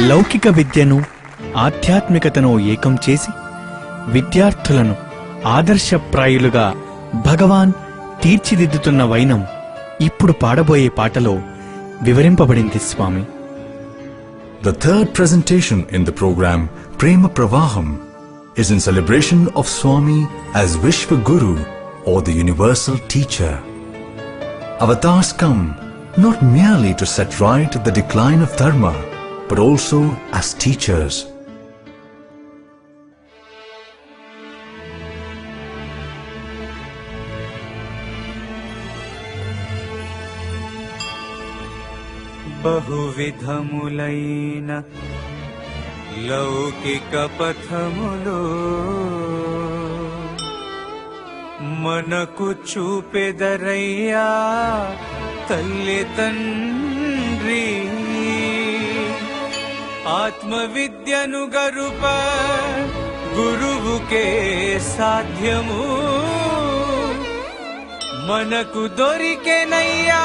లౌకిక విద్యను ఆధ్యాత్మికతను ఏకం చేసి విద్యార్థులను ఆదర్శప్రాయులుగా భగవాన్ తీర్చిదిద్దుతున్న వైనం ఇప్పుడు పాడబోయే పాటలో వివరింపబడింది స్వామి. The third presentation in the program, Prema Pravaham, is in celebration of Swami as Vishwa Guru or the universal teacher. Avatars come not merely to set right the decline of dharma, but also as teachers. బహువిధములైన లౌకిక పథములో మనకు చూపెదరయ్యా తల్లి తండ్రి. ఆత్మ విద్యను గరుప గురువుకే సాధ్యము, మనకు దొరికెనయ్యా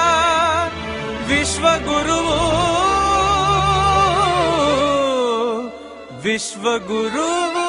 విశ్వగురువు. విశ్వగురువు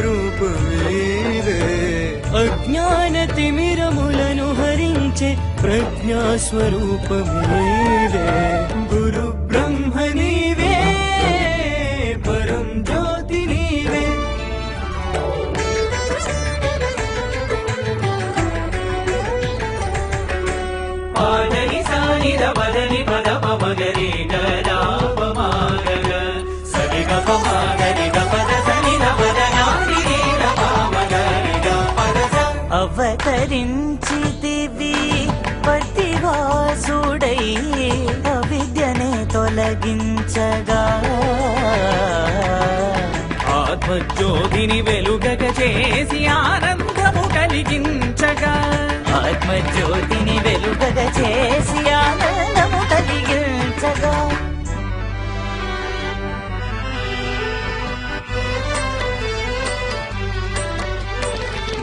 ప్రజ్ఞాస్వరూపమేవే. అజ్ఞానతిమిరములను హరించే ప్రజ్ఞాస్వరూపమేవే. గురు బ్రహ్మ నీవే, పరం జ్యోతి నీవే. పాదని సానిద పదని పద పమగరి గలాపమాగగ సరిగ పమాగరి గపద అవతరించితివి పతివాసుడై అవిద్యనే తొలగించగా, ఆత్మజ్యోతిని వెలుగక చేసి ఆనందము కలిగించగా. ఆత్మజ్యోతిని వెలుగక చేసి ఆనందము కలిగించగా.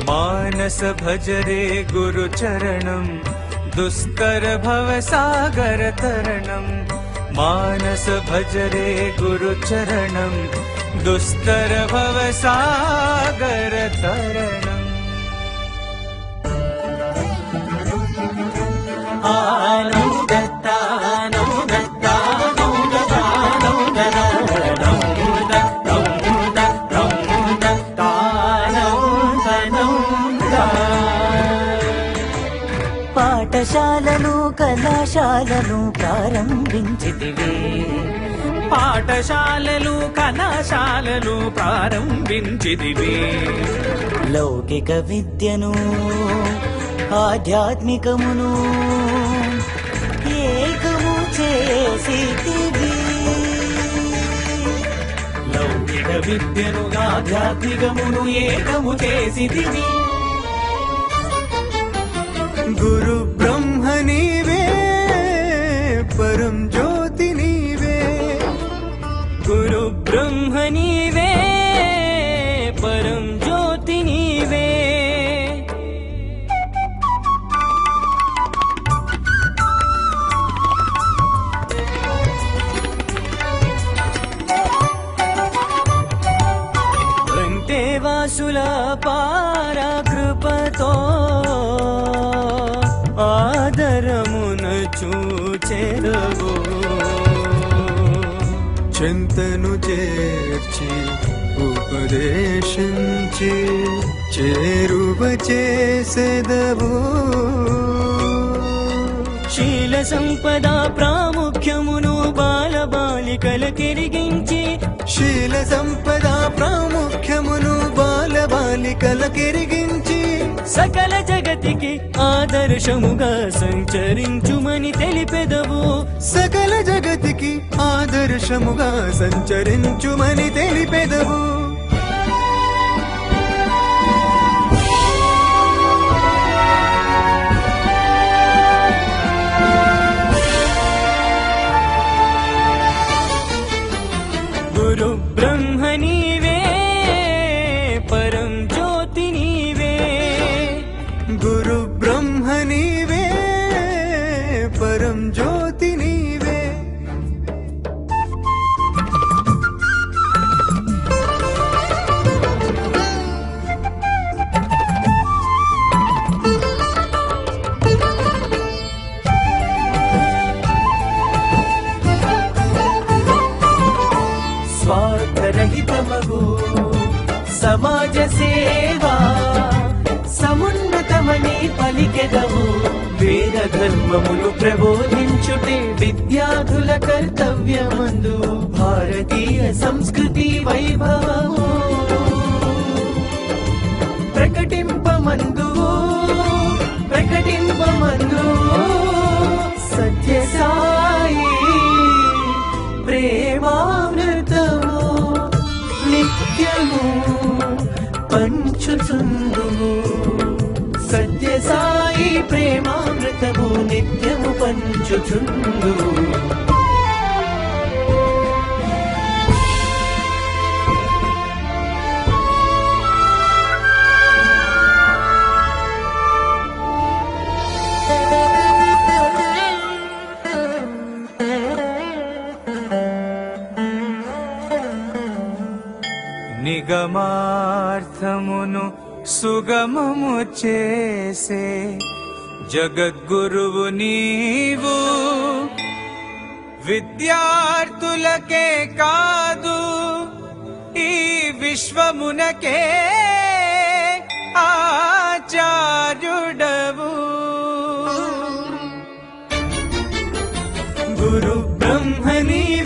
మానస భజరే గురు చరణం దుస్తర భవ సాగర తరణం. మానస భజరే గురు చరణం దుస్తర భవ సాగర తరణం. పాఠశాలలు కళాశాలలు ప్రారంభించితివి. పాఠశాలలు కళాశాలలు ప్రారంభించితివి. లౌకిక విద్యను ఆధ్యాత్మికమును ఏకము చేసితివి. లౌకిక విద్యను ఆధ్యాత్మికమును ఏకము చేసితివి. గురు బ్రహ్మ నీవే, పరం జ్యోతి నీవే. గురు బ్రహ్మ నీవే, పరం జ్యోతి నీవే. దేవాసుల పారకృపతో ఆదరమున చూచెదవు. చింతను చేర్చి ఉపదేశించి చేరువ చేసెదవు. శీల సంపద ప్రాముఖ్యమును బాలబాలికల కిరిగించి, శీల సంపద ప్రాముఖ్యమును బాల బాలబాలికల కిరిగించి సకల జగతికి ఆదర్శముగా సంచరించుమని తెలిపెదవు. సకల జగతికి ఆదర్శముగా సంచరించుమని తెలిపెదవు. గురు బ్రహ్మ నీవే, పరం జ్యోతి నీవే. గురు బ్రహ్మ నీవే, పరం జ్యోతి నీవే. స్వార్థరహితమగు సమాజ సేవా సమున్నతమని పలికెదవు. వేద ధర్మములు ప్రబోధించుటే విద్యార్థుల కర్తవ్యమందు. భారతీయ సంస్కృతి వైభవము ప్రకటింపమందు సత్యసాయి ప్రేమామృతము నిత్యము పంచుచుందుము. సత్యసాయి ప్రేమామృతము నిత్యము పంచుచుందుము. నిగమార్థమును సుగమము చేసే జగద్గురువు నీవు. విద్యార్థులకే కాదు ఈ విశ్వమునకే ఆచార్యుడవు. గురు బ్రహ్మ నీవే,